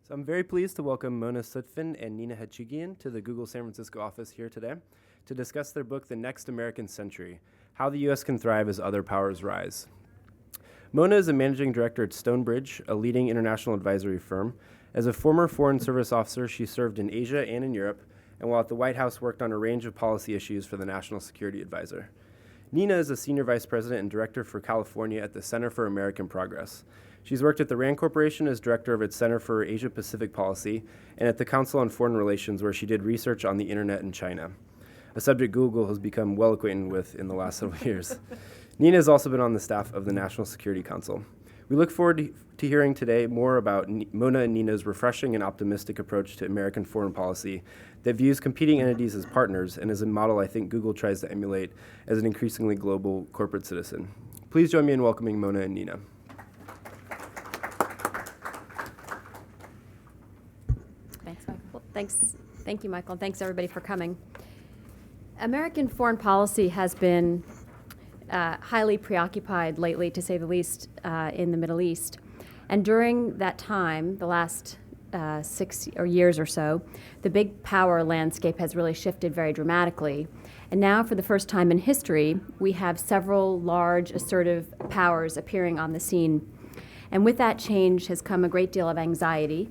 So I'm very pleased to welcome Mona Sutphen and Nina Hachigian to the Google San Francisco office here today to discuss their book, The Next American Century: How the U.S. Can Thrive as Other Powers Rise. Mona is a managing director at Stonebridge, a leading international advisory firm. As a former Foreign Service officer, she served in Asia and in Europe, and while at the White House worked on a range of policy issues for the National Security Advisor. Nina is a senior vice president and director for California at the Center for American Progress. She's worked at the RAND Corporation as director of its Center for Asia-Pacific Policy and at the Council on Foreign Relations, where she did research on the internet in China, a subject Google has become well acquainted with in the last several years. Nina has also been on the staff of the National Security Council. We look forward to hearing today more about Mona and Nina's refreshing and optimistic approach to American foreign policy that views competing entities as partners and is a model I think Google tries to emulate as an increasingly global corporate citizen. Please join me in welcoming Mona and Nina. Thanks, Michael. Thank you, Michael. Thanks, everybody, for coming. American foreign policy has been highly preoccupied lately, to say the least, in the Middle East. And during that time, the last 6 years or so, the big power landscape has really shifted very dramatically. And now, for the first time in history, we have several large, assertive powers appearing on the scene. And with that change has come a great deal of anxiety.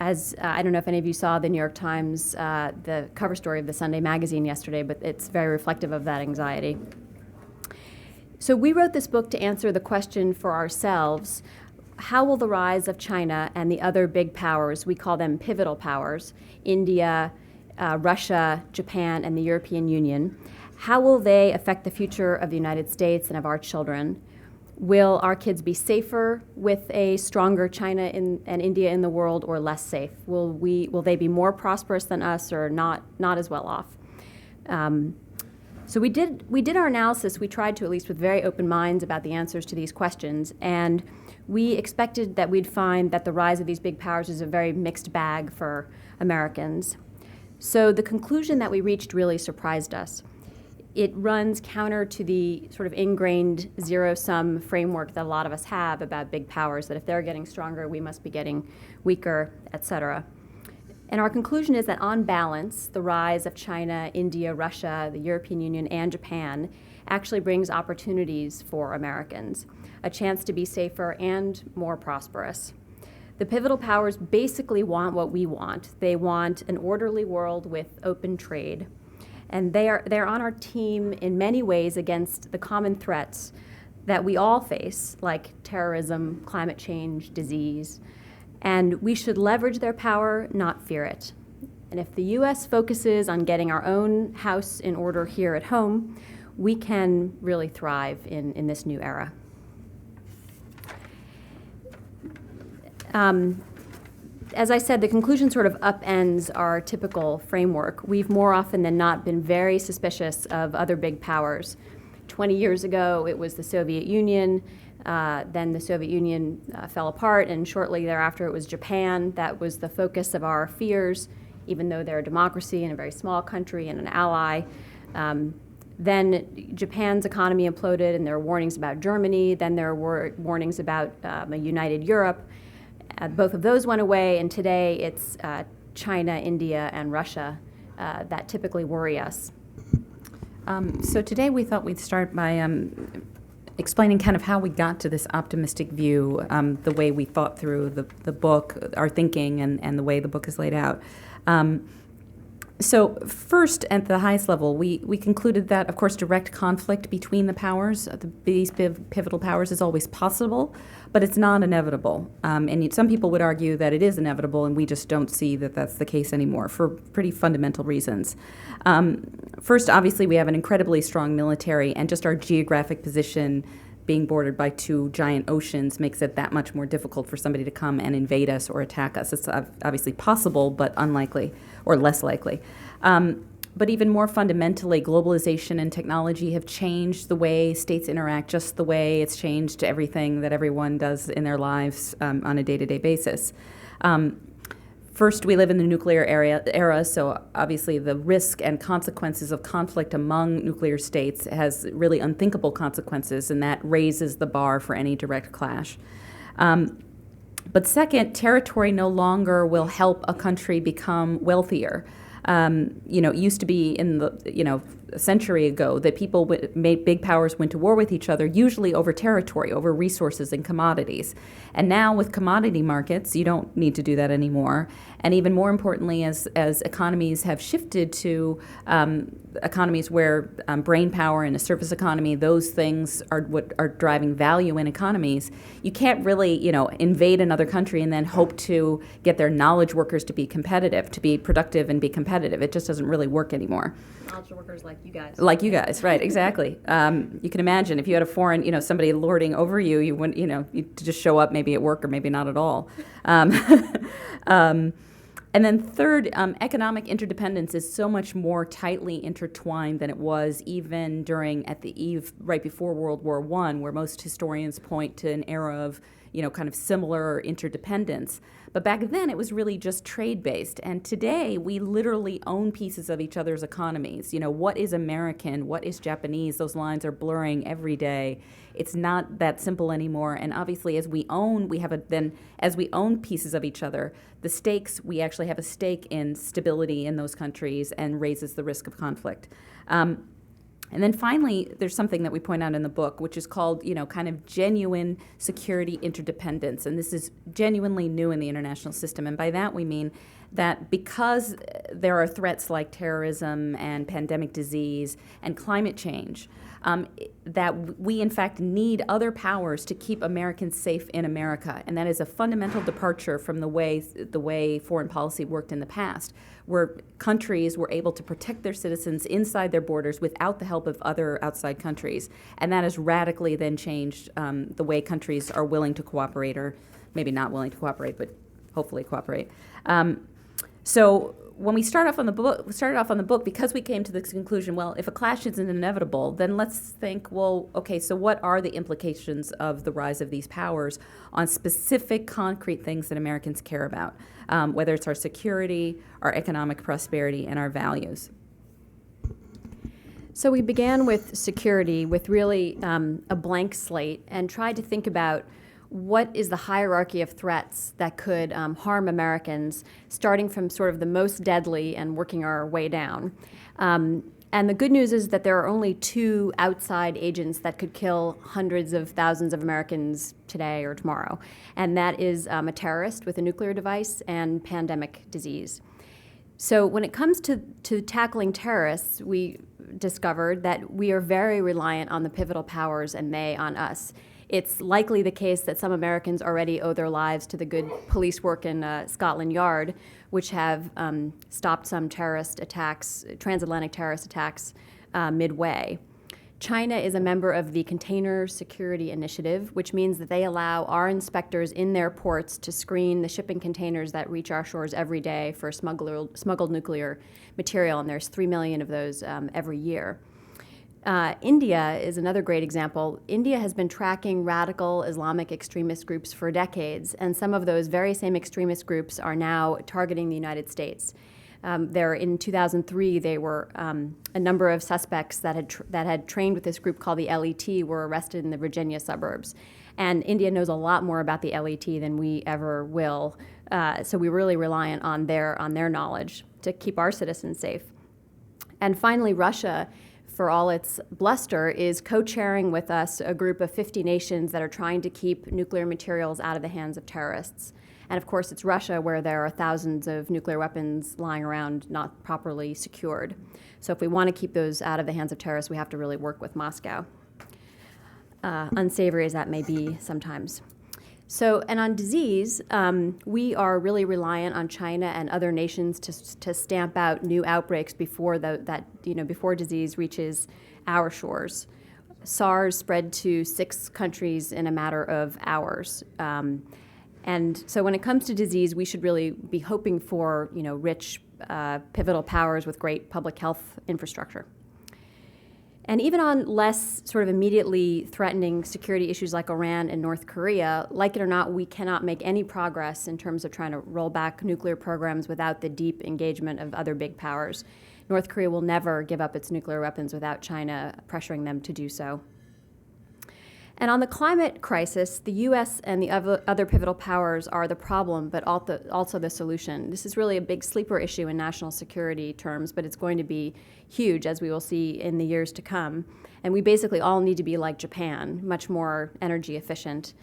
As I don't know if any of you saw the New York Times, the cover story of the Sunday magazine yesterday, but it's very reflective of that anxiety. So we wrote this book to answer the question for ourselves: how will the rise of China and the other big powers, we call them pivotal powers, India, Russia, Japan, and the European Union, how will they affect the future of the United States and of our children? Will our kids be safer with a stronger China and India in the world, or less safe? Will they be more prosperous than us, or not as well off? So we did our analysis. We tried to, at least with very open minds, about the answers to these questions, and we expected that we'd find that the rise of these big powers is a very mixed bag for Americans. So the conclusion that we reached really surprised us. It runs counter to the sort of ingrained zero-sum framework that a lot of us have about big powers, that if they're getting stronger, we must be getting weaker, et cetera. And our conclusion is that, on balance, the rise of China, India, Russia, the European Union, and Japan actually brings opportunities for Americans, a chance to be safer and more prosperous. The pivotal powers basically want what we want. They want an orderly world with open trade. And they're on our team in many ways against the common threats that we all face, like terrorism, climate change, disease. And we should leverage their power, not fear it. And if the U.S. focuses on getting our own house in order here at home, we can really thrive in this new era. As I said, the conclusion sort of upends our typical framework. We've more often than not been very suspicious of other big powers. 20 years ago, it was the Soviet Union. Then the Soviet Union fell apart, and shortly thereafter it was Japan. That was the focus of our fears, even though they're a democracy and a very small country and an ally. Then Japan's economy imploded, and there were warnings about Germany. Then there were warnings about a united Europe. Both of those went away, and today it's China, India, and Russia that typically worry us. So today we thought we'd start by explaining kind of how we got to this optimistic view, the way we thought through the book, our thinking, and the way the book is laid out. So first, at the highest level, we concluded that, of course, direct conflict between the powers, these pivotal powers, is always possible, but it's not inevitable. And some people would argue that it is inevitable, and we just don't see that that's the case anymore for pretty fundamental reasons. First, obviously, we have an incredibly strong military, and just our geographic position being bordered by two giant oceans makes it that much more difficult for somebody to come and invade us or attack us. It's obviously possible, but unlikely, or less likely. But even more fundamentally, globalization and technology have changed the way states interact, just the way it's changed everything that everyone does in their lives on a day-to-day basis. First, we live in the nuclear era, so obviously the risk and consequences of conflict among nuclear states has really unthinkable consequences, and that raises the bar for any direct clash. But second, territory no longer will help a country become wealthier. It used to be a century ago that big powers went to war with each other, usually over territory, over resources and commodities. And now with commodity markets, you don't need to do that anymore. And even more importantly, as economies have shifted to economies where brain power and a surface economy, those things are what are driving value in economies. You can't really, invade another country and then hope to get their knowledge workers to be competitive, to be productive and be competitive. It just doesn't really work anymore. Knowledge workers like you guys. Like you guys, right, exactly. You can imagine if you had a foreign, somebody lording over you, you wouldn't, you'd just show up maybe at work or maybe not at all. And then third, economic interdependence is so much more tightly intertwined than it was even at the eve, right before World War I, where most historians point to an era of, kind of similar interdependence. But back then, it was really just trade-based. And today, we literally own pieces of each other's economies. What is American? What is Japanese? Those lines are blurring every day. It's not that simple anymore. And obviously, as we own pieces of each other, we actually have a stake in stability in those countries and raises the risk of conflict. And then finally, there's something that we point out in the book, which is called, kind of genuine security interdependence. And this is genuinely new in the international system. And by that we mean that because there are threats like terrorism and pandemic disease and climate change, that we in fact need other powers to keep Americans safe in America. And that is a fundamental departure from the way foreign policy worked in the past, where countries were able to protect their citizens inside their borders without the help of other outside countries. And that has radically then changed the way countries are willing to cooperate, or maybe not willing to cooperate, but hopefully cooperate. So when we started off on the book, because we came to this conclusion, well, if a clash isn't inevitable, then let's think, well, okay, so what are the implications of the rise of these powers on specific concrete things that Americans care about, whether it's our security, our economic prosperity, and our values? So we began with security, with really a blank slate, and tried to think about what is the hierarchy of threats that could harm Americans, starting from sort of the most deadly and working our way down. And the good news is that there are only two outside agents that could kill hundreds of thousands of Americans today or tomorrow, and that is a terrorist with a nuclear device and pandemic disease. So when it comes to tackling terrorists, we discovered that we are very reliant on the pivotal powers and they on us. It's likely the case that some Americans already owe their lives to the good police work in Scotland Yard, which have stopped some terrorist attacks, transatlantic terrorist attacks, midway. China is a member of the Container Security Initiative, which means that they allow our inspectors in their ports to screen the shipping containers that reach our shores every day for smuggled nuclear material, and there's 3 million of those every year. India is another great example. India has been tracking radical Islamic extremist groups for decades, and some of those very same extremist groups are now targeting the United States. In 2003, they were a number of suspects that had trained with this group called the LET were arrested in the Virginia suburbs. And India knows a lot more about the LET than we ever will, so we're really reliant on their knowledge to keep our citizens safe. And finally, Russia, for all its bluster, is co-chairing with us a group of 50 nations that are trying to keep nuclear materials out of the hands of terrorists. And of course, it's Russia where there are thousands of nuclear weapons lying around not properly secured. So if we want to keep those out of the hands of terrorists, we have to really work with Moscow, unsavory as that may be sometimes. So, and on disease, we are really reliant on China and other nations to stamp out new outbreaks before before disease reaches our shores. SARS spread to 6 countries in a matter of hours. And so when it comes to disease, we should really be hoping for, rich, pivotal powers with great public health infrastructure. And even on less sort of immediately threatening security issues like Iran and North Korea, like it or not, we cannot make any progress in terms of trying to roll back nuclear programs without the deep engagement of other big powers. North Korea will never give up its nuclear weapons without China pressuring them to do so. And on the climate crisis, the U.S. and the other pivotal powers are the problem, but also the solution. This is really a big sleeper issue in national security terms, but it's going to be huge, as we will see in the years to come. And we basically all need to be like Japan, much more energy efficient.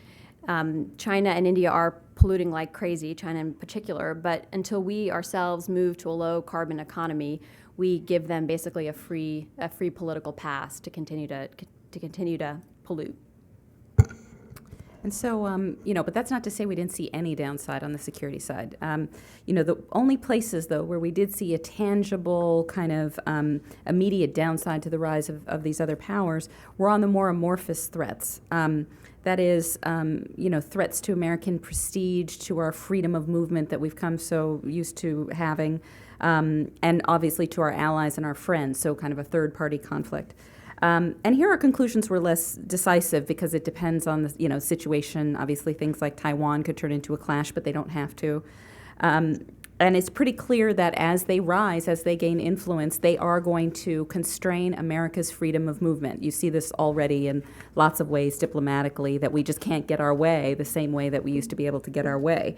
China and India are polluting like crazy, China in particular, but until we ourselves move to a low carbon economy, we give them basically a free political pass to continue to pollute. And so, but that's not to say we didn't see any downside on the security side. The only places, though, where we did see a tangible kind of immediate downside to the rise of these other powers were on the more amorphous threats. That is, threats to American prestige, to our freedom of movement that we've come so used to having, and obviously to our allies and our friends, so kind of a third-party conflict. And here our conclusions were less decisive because it depends on the situation. Obviously, things like Taiwan could turn into a clash, but they don't have to. And it's pretty clear that as they rise, as they gain influence, they are going to constrain America's freedom of movement. You see this already in lots of ways diplomatically, that we just can't get our way the same way that we used to be able to get our way.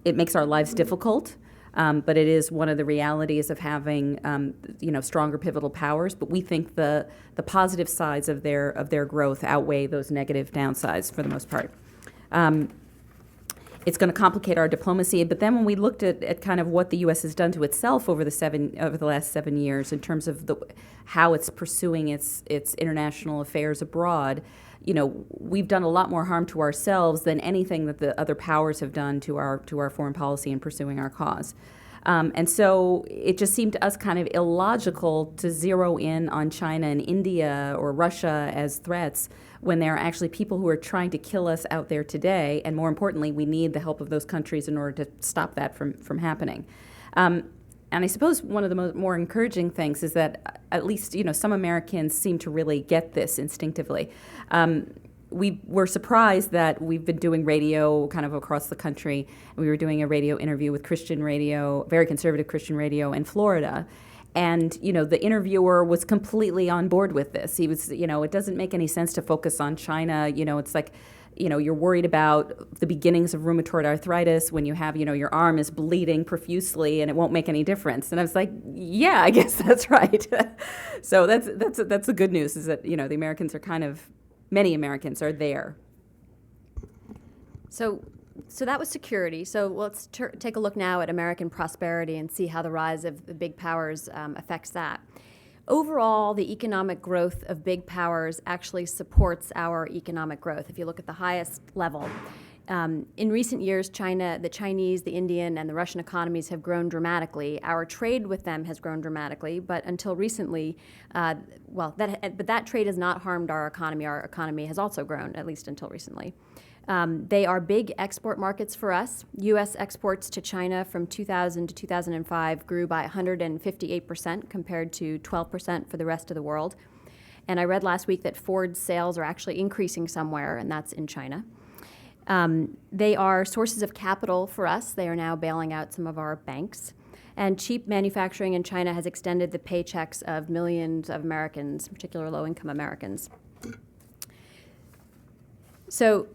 It makes our lives difficult. But it is one of the realities of having, stronger pivotal powers. But we think the positive sides of their growth outweigh those negative downsides for the most part. It's going to complicate our diplomacy. But then when we looked at kind of what the U.S. has done to itself over the last 7 years in terms of how it's pursuing its international affairs abroad, we've done a lot more harm to ourselves than anything that the other powers have done to our foreign policy in pursuing our cause. And so it just seemed to us kind of illogical to zero in on China and India or Russia as threats when there are actually people who are trying to kill us out there today. And more importantly, we need the help of those countries in order to stop that from happening. And I suppose one of the more encouraging things is that at least, some Americans seem to really get this instinctively. We were surprised that we've been doing radio kind of across the country. We were doing a radio interview with Christian radio, very conservative Christian radio in Florida. And, the interviewer was completely on board with this. He was, it doesn't make any sense to focus on China. It's like, you're worried about the beginnings of rheumatoid arthritis when you have, your arm is bleeding profusely and it won't make any difference. And I was like, yeah, I guess that's right. So that's the good news is that, the Americans are many Americans are there. So that was security. So let's take a look now at American prosperity and see how the rise of the big powers affects that. Overall, the economic growth of big powers actually supports our economic growth. If you look at the highest level, in recent years, the Chinese, the Indian, and the Russian economies have grown dramatically. Our trade with them has grown dramatically, but until recently, that trade has not harmed our economy. Our economy has also grown, at least until recently. They are big export markets for us. U.S. exports to China from 2000 to 2005 grew by 158% compared to 12% for the rest of the world. And I read last week that Ford's sales are actually increasing somewhere, and that's in China. They are sources of capital for us. They are now bailing out some of our banks. And cheap manufacturing in China has extended the paychecks of millions of Americans, particularly low-income Americans. So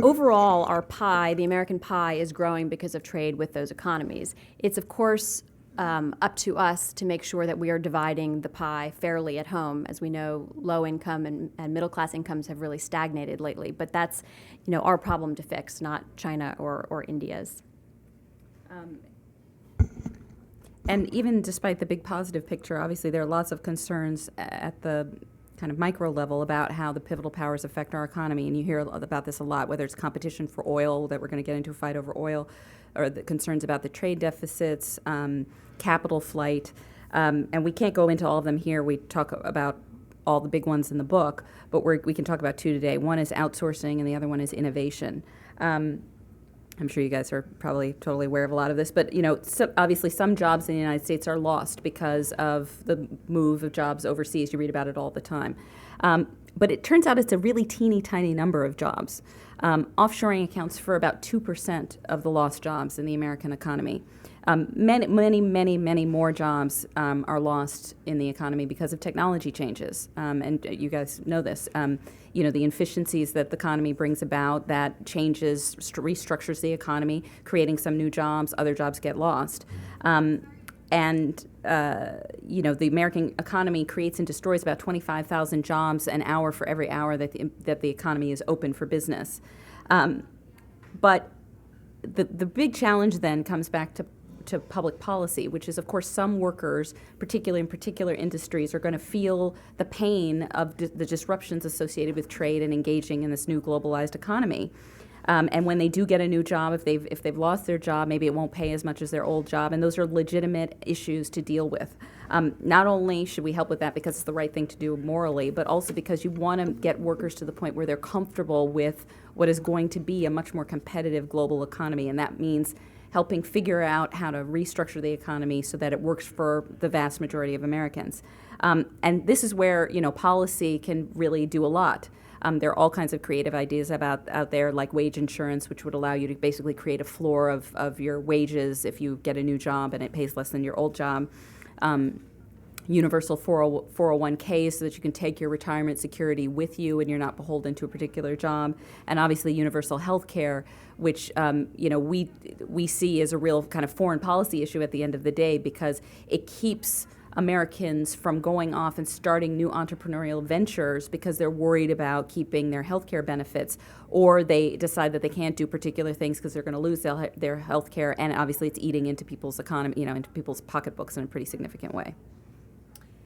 overall, our pie, the American pie, is growing because of trade with those economies. It's, of course, up to us to make sure that we are dividing the pie fairly at home. As we know, low income and middle class incomes have really stagnated lately. But that's, our problem to fix, not China or India's. And even despite the big positive picture, obviously there are lots of concerns at the kind of micro level about how the pivotal powers affect our economy. And you hear about this a lot, whether it's competition for oil, that we're going to get into a fight over oil, or the concerns about the trade deficits, capital flight. And we can't go into all of them here. We talk about all the big ones in the book, but we can talk about two today. One is outsourcing and the other one is innovation. I'm sure you guys are probably totally aware of a lot of this, but obviously some jobs in the United States are lost because of the move of jobs overseas. You read about it all the time. But it turns out it's a really teeny tiny number of jobs. Offshoring accounts for about 2% of the lost jobs in the American economy. Many more jobs are lost in the economy because of technology changes. And you guys know this. The inefficiencies that the economy brings about, that changes, restructures the economy, creating some new jobs, other jobs get lost. The American economy creates and destroys about 25,000 jobs an hour for every hour that the economy is open for business. But the big challenge then comes back to public policy, which is, of course, some workers, particularly in particular industries, are going to feel the pain of the disruptions associated with trade and engaging in this new globalized economy. And when they do get a new job, if they've lost their job, maybe it won't pay as much as their old job, and those are legitimate issues to deal with. Not only should we help with that because it's the right thing to do morally, but also because you want to get workers to the point where they're comfortable with what is going to be a much more competitive global economy, and that means helping figure out how to restructure the economy so that it works for the vast majority of Americans. And this is where policy can really do a lot. There are all kinds of creative ideas out there, like wage insurance, which would allow you to basically create a floor of your wages if you get a new job and it pays less than your old job. Universal 401k so that you can take your retirement security with you and you're not beholden to a particular job. And obviously universal health care, which we see as a real kind of foreign policy issue at the end of the day, because it keeps Americans from going off and starting new entrepreneurial ventures because they're worried about keeping their health care benefits, or they decide that they can't do particular things because they're going to lose their health care, and obviously it's eating into people's economy, into people's pocketbooks in a pretty significant way.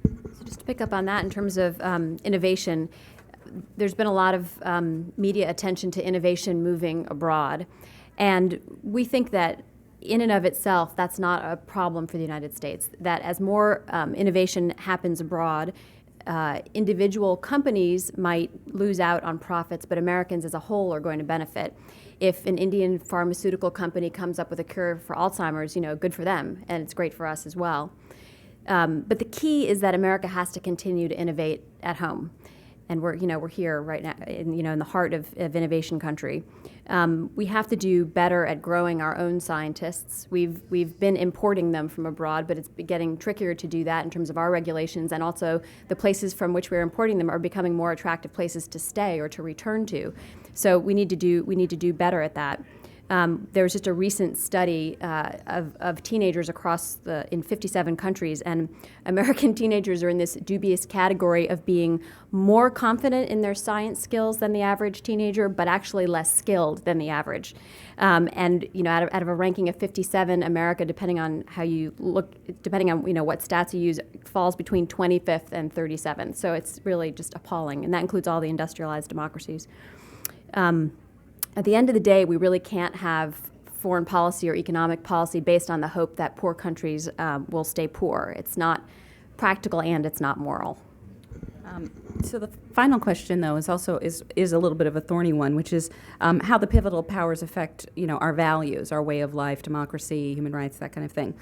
So just to pick up on that in terms of innovation, there's been a lot of media attention to innovation moving abroad, and we think that in and of itself, that's not a problem for the United States, that as more innovation happens abroad, individual companies might lose out on profits, but Americans as a whole are going to benefit. If an Indian pharmaceutical company comes up with a cure for Alzheimer's, good for them, and it's great for us as well. But the key is that America has to continue to innovate at home. And we're here right now, in the heart of innovation country. We have to do better at growing our own scientists. We've been importing them from abroad, but it's getting trickier to do that in terms of our regulations, and also the places from which we're importing them are becoming more attractive places to stay or to return to. So we need to do better at that. There was just a recent study of teenagers in 57 countries, and American teenagers are in this dubious category of being more confident in their science skills than the average teenager, but actually less skilled than the average. And out of a ranking of 57, America, depending on how you look, depending on what stats you use, falls between 25th and 37th. So it's really just appalling, and that includes all the industrialized democracies. At the end of the day, we really can't have foreign policy or economic policy based on the hope that poor countries will stay poor. It's not practical and it's not moral. So the final question, though, is a little bit of a thorny one, which is how the pivotal powers affect our values, our way of life, democracy, human rights, that kind of thing.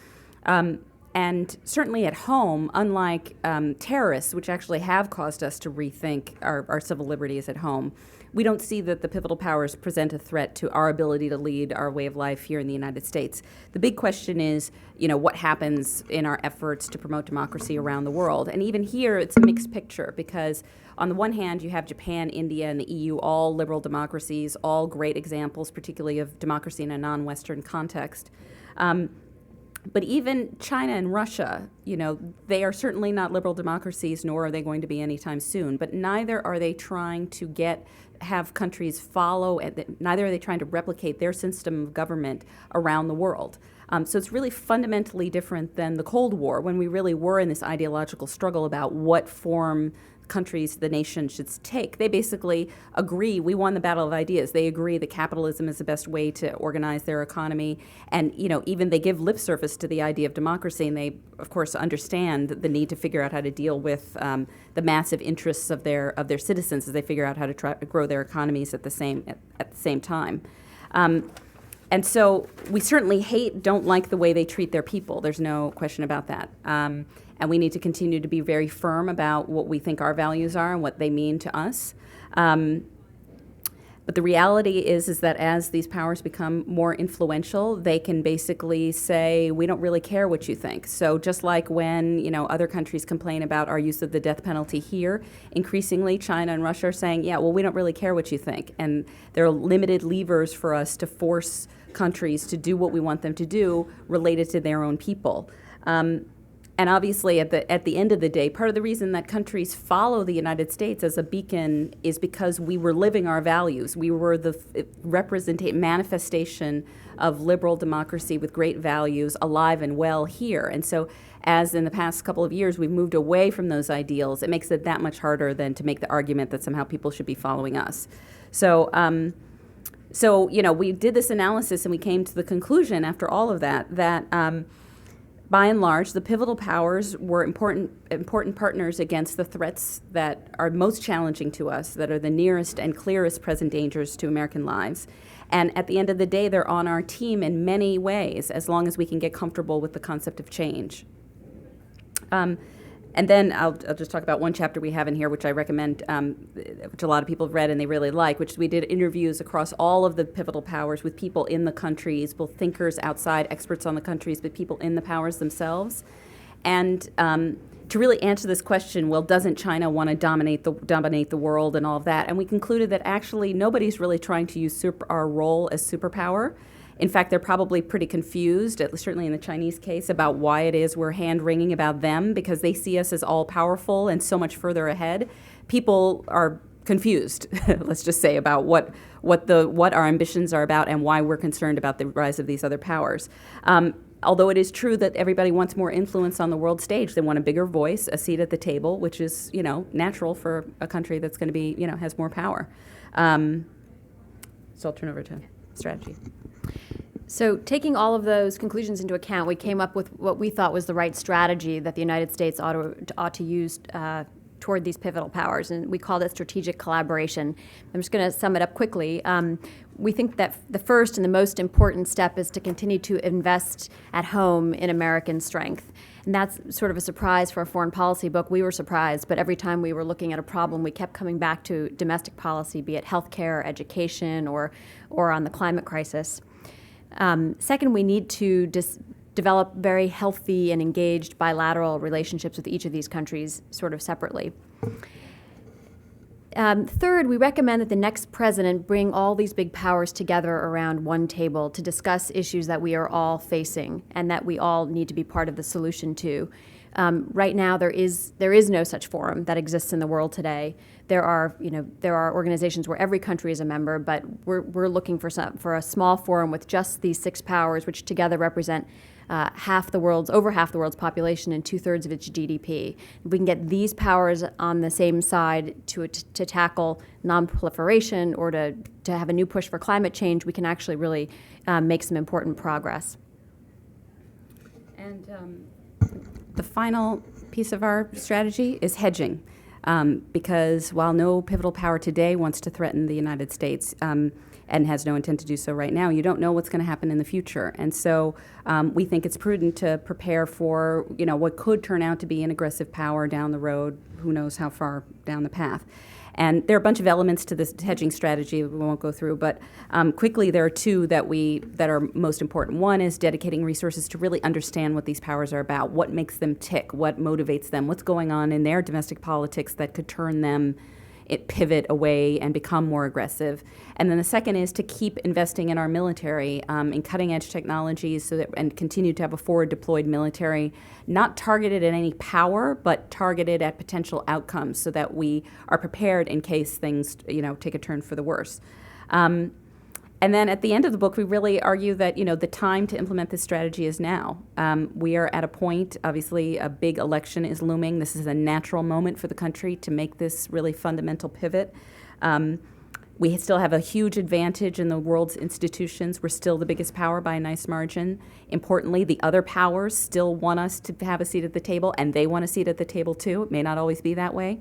And certainly at home, unlike terrorists, which actually have caused us to rethink our civil liberties at home, we don't see that the pivotal powers present a threat to our ability to lead our way of life here in the United States. The big question is, what happens in our efforts to promote democracy around the world? And even here, it's a mixed picture because on the one hand, you have Japan, India, and the EU, all liberal democracies, all great examples, particularly of democracy in a non-Western context. But even China and Russia, they are certainly not liberal democracies, nor are they going to be anytime soon. But neither are they trying to have countries follow, neither are they trying to replicate their system of government around the world. So it's really fundamentally different than the Cold War, when we really were in this ideological struggle about what form countries the nation should take. They basically agree, we won the battle of ideas. They agree that capitalism is the best way to organize their economy. And, even they give lip service to the idea of democracy, and they, of course, understand the need to figure out how to deal with the massive interests of their citizens as they figure out how to try to grow their economies at the same time. And so we certainly don't like the way they treat their people. There's no question about that. And we need to continue to be very firm about what we think our values are and what they mean to us. But the reality is that as these powers become more influential, they can basically say, we don't really care what you think. So just like when, other countries complain about our use of the death penalty here, increasingly China and Russia are saying, yeah, well, we don't really care what you think. And there are limited levers for us to force countries to do what we want them to do related to their own people. And obviously, at the end of the day, part of the reason that countries follow the United States as a beacon is because we were living our values. We were the manifestation of liberal democracy with great values, alive and well here. And so, as in the past couple of years we've moved away from those ideals, it makes it that much harder than to make the argument that somehow people should be following us. So, we did this analysis and we came to the conclusion after all of that by and large, the pivotal powers were important partners against the threats that are most challenging to us, that are the nearest and clearest present dangers to American lives. And at the end of the day, they're on our team in many ways, as long as we can get comfortable with the concept of change. And then I'll just talk about one chapter we have in here, which I recommend, which a lot of people have read and they really like, which we did interviews across all of the pivotal powers with people in the countries, both thinkers outside, experts on the countries, but people in the powers themselves. And to really answer this question, well, doesn't China want to dominate the world and all of that? And we concluded that actually nobody's really trying to usurp our role as superpower. In fact, they're probably pretty confused, certainly in the Chinese case, about why it is we're hand-wringing about them, because they see us as all-powerful and so much further ahead. People are confused, let's just say, about what our ambitions are about and why we're concerned about the rise of these other powers. Although it is true that everybody wants more influence on the world stage. They want a bigger voice, a seat at the table, which is, natural for a country that's going to be, has more power. So I'll turn over to strategy. So taking all of those conclusions into account, we came up with what we thought was the right strategy that the United States ought to use toward these pivotal powers, and we called it strategic collaboration. I'm just going to sum it up quickly. We think that the first and the most important step is to continue to invest at home in American strength. And that's sort of a surprise for a foreign policy book. We were surprised, but every time we were looking at a problem, we kept coming back to domestic policy, be it healthcare, education, or on the climate crisis. Second, we need to develop very healthy and engaged bilateral relationships with each of these countries sort of separately. Third, we recommend that the next president bring all these big powers together around one table to discuss issues that we are all facing and that we all need to be part of the solution to. Right now, there is no such forum that exists in the world today. There are organizations where every country is a member, but we're looking for a small forum with just these six powers, which together represent over half the world's population and 2/3 of its GDP. If we can get these powers on the same side to tackle non-proliferation or to have a new push for climate change, we can actually really make some important progress. And the final piece of our strategy is hedging, because while no pivotal power today wants to threaten the United States and has no intent to do so right now, you don't know what's going to happen in the future. And so we think it's prudent to prepare for what could turn out to be an aggressive power down the road, who knows how far down the path. And there are a bunch of elements to this hedging strategy we won't go through, but quickly there are two that are most important. One is dedicating resources to really understand what these powers are about, what makes them tick, what motivates them, what's going on in their domestic politics that could turn them pivot away and become more aggressive. And then the second is to keep investing in our military, in cutting-edge technologies, and continue to have a forward-deployed military, not targeted at any power, but targeted at potential outcomes, so that we are prepared in case things, take a turn for the worse. And then at the end of the book, we really argue that, the time to implement this strategy is now. We are at a point, obviously, a big election is looming. This is a natural moment for the country to make this really fundamental pivot. We still have a huge advantage in the world's institutions. We're still the biggest power by a nice margin. Importantly, the other powers still want us to have a seat at the table, and they want a seat at the table too. It may not always be that way.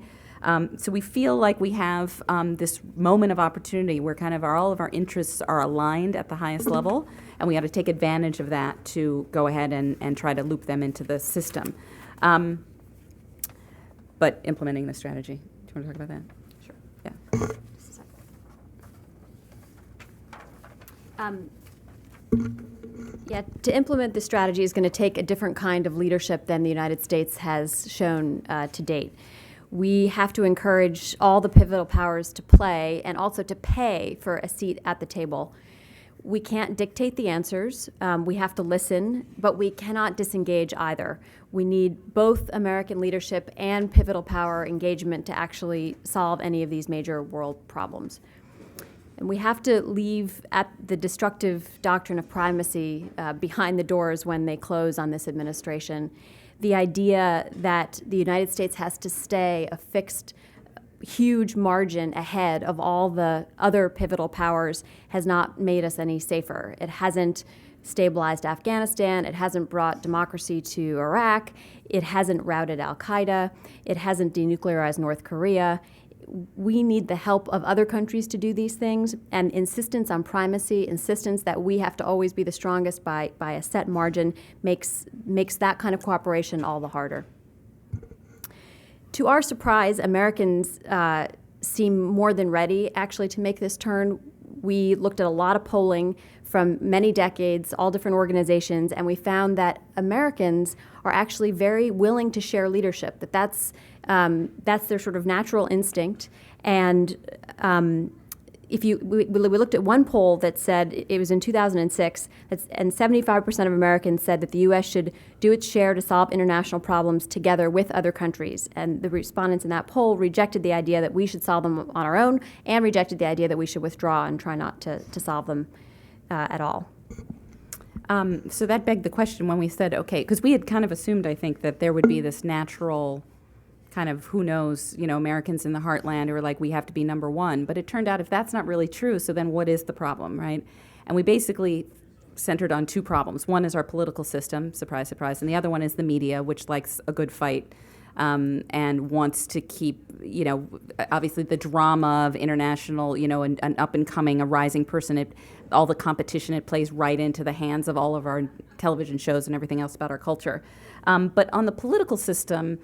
So we feel like we have this moment of opportunity where kind of all of our interests are aligned at the highest level, and we ought to take advantage of that to go ahead and try to loop them into the system. But implementing the strategy. Do you want to talk about that? Sure. Yeah. Just a second. Yeah, to implement this strategy is going to take a different kind of leadership than the United States has shown to date. We have to encourage all the pivotal powers to play and also to pay for a seat at the table. We can't dictate the answers. We have to listen, but we cannot disengage either. We need both American leadership and pivotal power engagement to actually solve any of these major world problems. And we have to leave at the destructive doctrine of primacy behind the doors when they close on this administration. The idea that the United States has to stay a fixed, huge margin ahead of all the other pivotal powers has not made us any safer. It hasn't stabilized Afghanistan. It hasn't brought democracy to Iraq. It hasn't routed al-Qaeda. It hasn't denuclearized North Korea. We need the help of other countries to do these things, and insistence on primacy, insistence that we have to always be the strongest by a set margin makes that kind of cooperation all the harder. To our surprise, Americans seem more than ready actually to make this turn. We looked at a lot of polling from many decades, all different organizations, and we found that Americans are actually very willing to share leadership, that's their sort of natural instinct. And we looked at one poll that said, it was in 2006, and 75% of Americans said that the U.S. should do its share to solve international problems together with other countries. And the respondents in that poll rejected the idea that we should solve them on our own, and rejected the idea that we should withdraw and try not to solve them at all. So that begged the question when we said, okay, because we had kind of assumed, I think, that there would be this natural kind of, who knows, Americans in the heartland who are like, we have to be number one. But it turned out if that's not really true, so then what is the problem, right? And we basically centered on two problems. One is our political system, surprise, surprise, and the other one is the media, which likes a good fight and wants to keep, obviously the drama of international, an up-and-coming, a rising person, all the competition, it plays right into the hands of all of our television shows and everything else about our culture. But on the political system,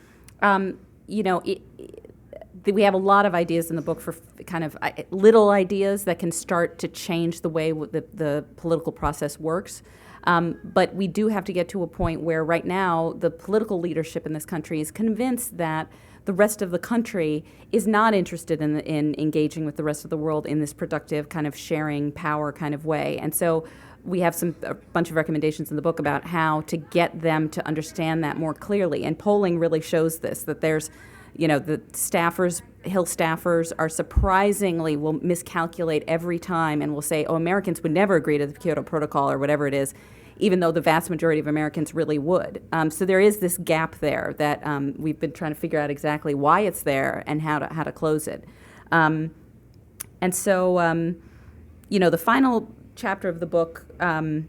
we have a lot of ideas in the book for kind of little ideas that can start to change the way the political process works. But we do have to get to a point where right now the political leadership in this country is convinced that the rest of the country is not interested in engaging with the rest of the world in this productive kind of sharing power kind of way. And so we have a bunch of recommendations in the book about how to get them to understand that more clearly. And polling really shows this, that there's, the staffers, Hill staffers are surprisingly will miscalculate every time and will say, oh, Americans would never agree to the Kyoto Protocol or whatever it is, even though the vast majority of Americans really would. So there is this gap there that we've been trying to figure out exactly why it's there and how to close it. And so, the final chapter of the book, kind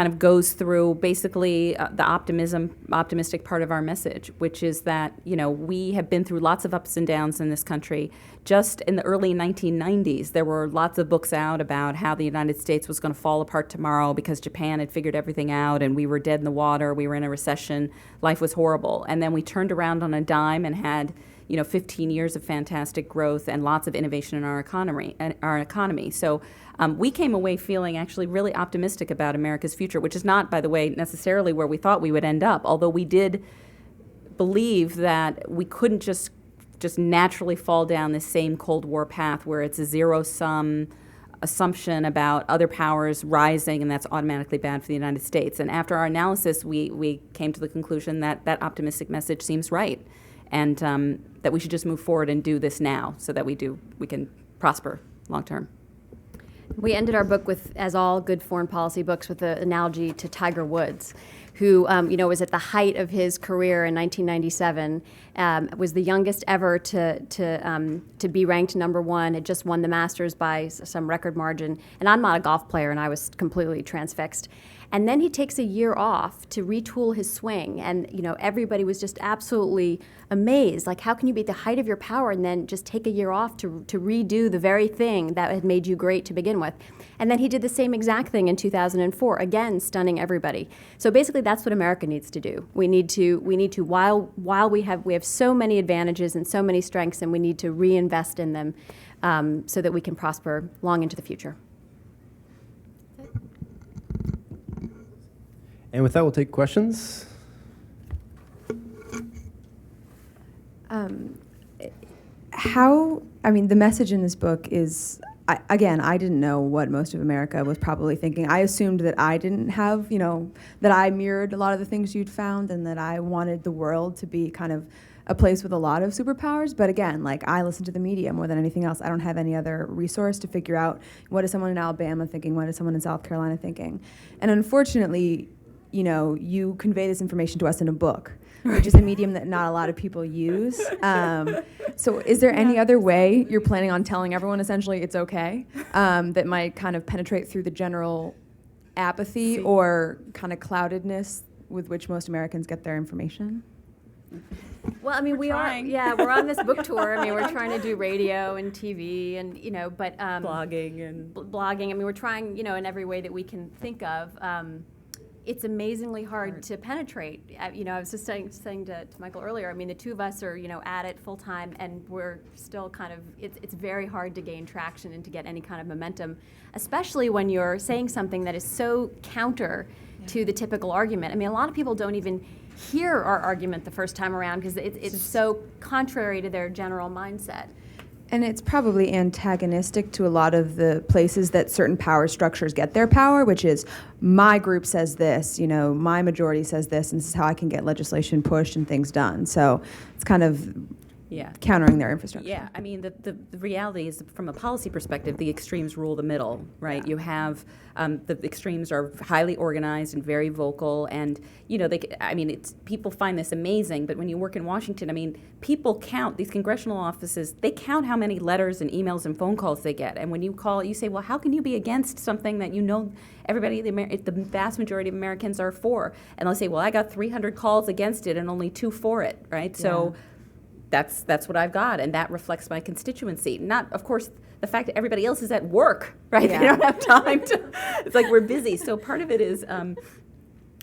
of goes through basically the optimistic part of our message, which is that, we have been through lots of ups and downs in this country. Just in the early 1990s, there were lots of books out about how the United States was going to fall apart tomorrow because Japan had figured everything out and we were dead in the water, we were in a recession, life was horrible. And then we turned around on a dime and had 15 years of fantastic growth and lots of innovation in our economy. So we came away feeling actually really optimistic about America's future, which is not, by the way, necessarily where we thought we would end up, although we did believe that we couldn't just naturally fall down this same Cold War path where it's a zero-sum assumption about other powers rising, and that's automatically bad for the United States. And after our analysis, we came to the conclusion that that optimistic message seems right, and that we should just move forward and do this now so that we can prosper long term. We ended our book with, as all good foreign policy books, with the analogy to Tiger Woods, who was at the height of his career in 1997, was the youngest ever to be ranked number one, had just won the Masters by some record margin. And I'm not a golf player, and I was completely transfixed. And then he takes a year off to retool his swing, and everybody was just absolutely amazed. Like, how can you be at the height of your power and then just take a year off to redo the very thing that had made you great to begin with? And then he did the same exact thing in 2004, again stunning everybody. So basically, that's what America needs to do. We need to while we have so many advantages and so many strengths, and we need to reinvest in them so that we can prosper long into the future. And with that, we'll take questions. The message in this book is, I didn't know what most of America was probably thinking. I assumed that I didn't have, that I mirrored a lot of the things you'd found, and that I wanted the world to be kind of a place with a lot of superpowers. But again, I listen to the media more than anything else. I don't have any other resource to figure out what is someone in Alabama thinking, what is someone in South Carolina thinking. And unfortunately, you convey this information to us in a book, which is a medium that not a lot of people use. So is there any other way you're planning on telling everyone essentially it's okay, that might kind of penetrate through the general apathy or kind of cloudedness with which most Americans get their information? Well, we're on this book tour. We're trying to do radio and TV and, but... blogging. We're trying, in every way that we can think of. It's amazingly hard to penetrate. I was just saying to Michael earlier, the two of us are, at it full time, and we're still kind of, it's very hard to gain traction and to get any kind of momentum, especially when you're saying something that is so counter to the typical argument. A lot of people don't even hear our argument the first time around because it's so contrary to their general mindset. And it's probably antagonistic to a lot of the places that certain power structures get their power, which is my group says this, my majority says this, and this is how I can get legislation pushed and things done. So it's kind of countering their infrastructure. Yeah, the reality is, from a policy perspective, the extremes rule the middle, right? Yeah. You have the extremes are highly organized and very vocal, and people find this amazing. But when you work in Washington, people count these congressional offices. They count how many letters and emails and phone calls they get. And when you call, you say, well, how can you be against something that everybody, the vast majority of Americans are for? And they'll say, well, I got 300 calls against it and only 2 for it, right? Yeah. So. That's what I've got, and that reflects my constituency. Not, of course, the fact that everybody else is at work, right? Yeah. They don't have time to. It's like we're busy. So part of it is,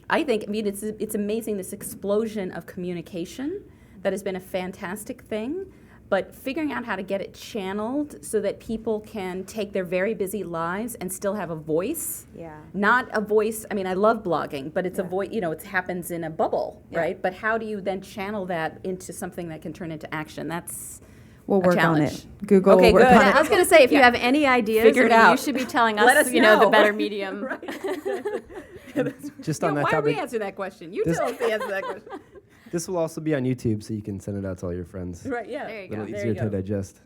I think, it's amazing, this explosion of communication that has been a fantastic thing. But figuring out how to get it channeled so that people can take their very busy lives and still have a voice. Yeah. Not a voice, I love blogging, but it's a voice, it happens in a bubble, right? But how do you then channel that into something that can turn into action? That's We'll work challenge. on it. Google okay, will work good. on it. I was going to say, if you have any ideas, Figure it out. You should be telling us, Let us know. the better medium. Right. Just on that why topic. don't we answer that question? You tell us the answer to that question. This will also be on YouTube, so you can send it out to all your friends. Right, yeah. There you A little go. easier to digest.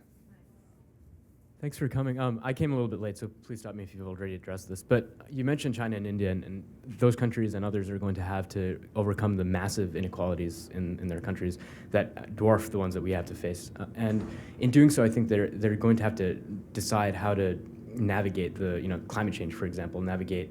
Thanks for coming. I came a little bit late, so please stop me if you've already addressed this. But you mentioned China and India, and those countries and others are going to have to overcome the massive inequalities in their countries that dwarf the ones that we have to face. And in doing so, I think they're going to have to decide how to navigate the climate change, for example, navigate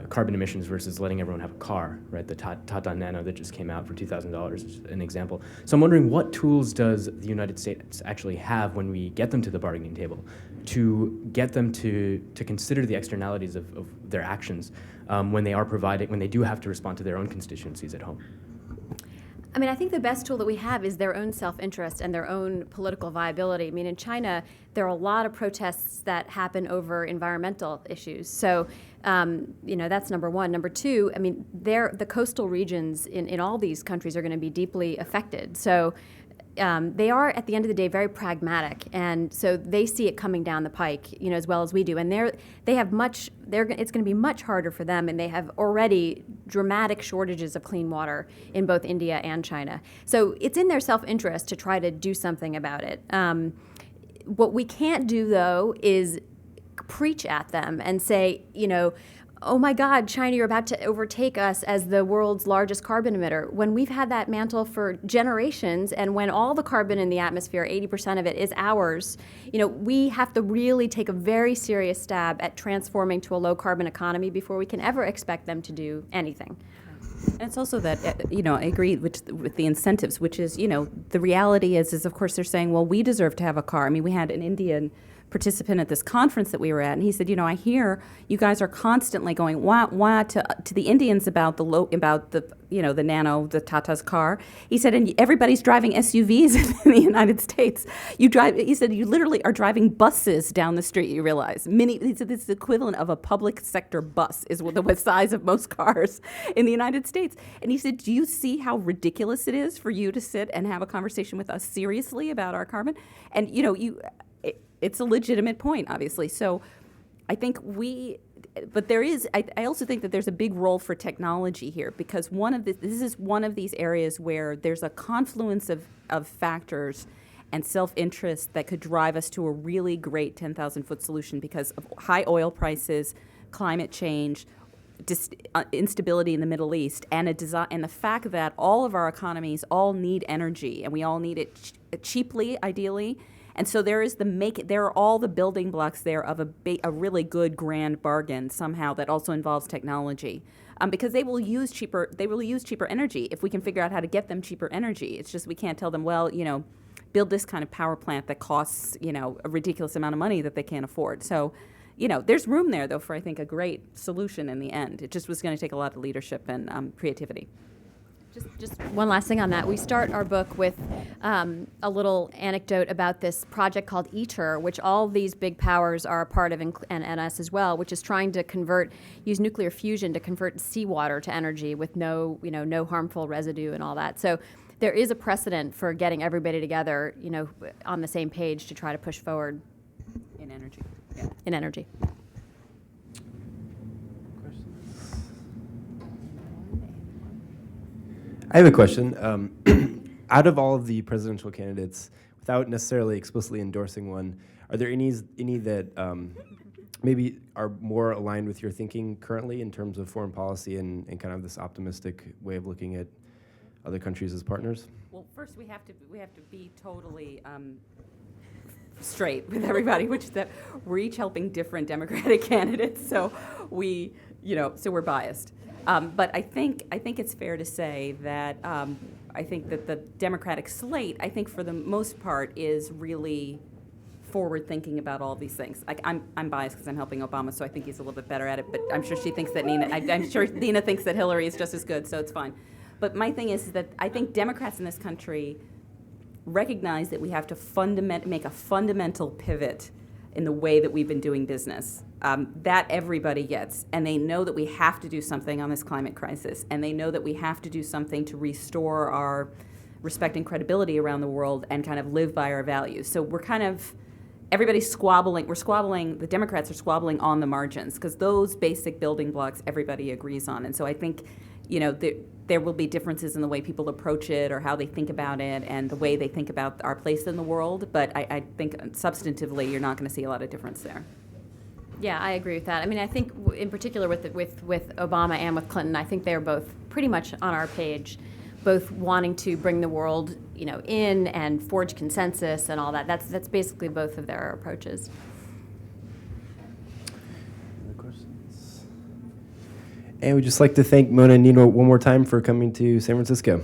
carbon emissions versus letting everyone have a car, right? The Tata Nano that just came out for $2,000 is an example. So I'm wondering, what tools does the United States actually have when we get them to the bargaining table to get them to consider the externalities of their actions when they do have to respond to their own constituencies at home? I think the best tool that we have is their own self-interest and their own political viability. In China, there are a lot of protests that happen over environmental issues. So, that's number one. Number two, the coastal regions in all these countries are going to be deeply affected. So, they are, at the end of the day, very pragmatic, and so they see it coming down the pike, as well as we do. And it's going to be much harder for them, and they have already dramatic shortages of clean water in both India and China. So it's in their self-interest to try to do something about it. What we can't do, though, is preach at them and say, oh my God, China, you're about to overtake us as the world's largest carbon emitter, when we've had that mantle for generations, and when all the carbon in the atmosphere, 80% of it, is ours, we have to really take a very serious stab at transforming to a low-carbon economy before we can ever expect them to do anything. And it's also that, I agree with the incentives, which is, the reality is of course they're saying, well, we deserve to have a car. I mean, we had an Indian participant at this conference that we were at, and he said, I hear you guys are constantly going wah to the Indians about the Nano, the Tata's car. He said, and everybody's driving SUVs in the United States. He said, you literally are driving buses down the street. You realize he said it's the equivalent of a public sector bus is the size of most cars in the United States. And he said, do you see how ridiculous it is for you to sit and have a conversation with us seriously about our carbon? And it's a legitimate point, obviously. So I think but there is, I also think that there's a big role for technology here, because this is one of these areas where there's a confluence of factors and self-interest that could drive us to a really great 10,000-foot solution because of high oil prices, climate change, instability in the Middle East, and the fact that all of our economies all need energy, and we all need it cheaply, ideally. And so there are all the building blocks there of a really good grand bargain somehow that also involves technology, because they will use cheaper energy if we can figure out how to get them cheaper energy. It's just we can't tell them, well, build this kind of power plant that costs a ridiculous amount of money that they can't afford. So, there's room there though for I think a great solution in the end. It just was going to take a lot of leadership and creativity. Just one last thing on that. We start our book with a little anecdote about this project called ITER, which all these big powers are a part of, and us as well, which is trying to use nuclear fusion to convert seawater to energy with no harmful residue and all that. So there is a precedent for getting everybody together, on the same page to try to push forward In energy. Yeah. In energy. I have a question. Out of all of the presidential candidates, without necessarily explicitly endorsing one, are there any that maybe are more aligned with your thinking currently in terms of foreign policy and kind of this optimistic way of looking at other countries as partners? Well, first we have to be totally straight with everybody, which is that we're each helping different Democratic candidates, so we're biased. But I think it's fair to say that I think that the Democratic slate, I think for the most part, is really forward thinking about all these things. Like I'm biased because I'm helping Obama, so I think he's a little bit better at it. But I'm sure she thinks that I'm sure Nina thinks that Hillary is just as good, so it's fine. But my thing is that I think Democrats in this country recognize that we have to make a fundamental pivot in the way that we've been doing business. That everybody gets. And they know that we have to do something on this climate crisis. And they know that we have to do something to restore our respect and credibility around the world and kind of live by our values. So everybody's squabbling. The Democrats are squabbling on the margins because those basic building blocks everybody agrees on. And so I think, there will be differences in the way people approach it or how they think about it and the way they think about our place in the world. But I think substantively you're not going to see a lot of difference there. Yeah, I agree with that. I mean, I think in particular with Obama and with Clinton, I think they're both pretty much on our page, both wanting to bring the world, in and forge consensus and all that. That's basically both of their approaches. Other questions? And we'd just like to thank Mona and Nina one more time for coming to San Francisco.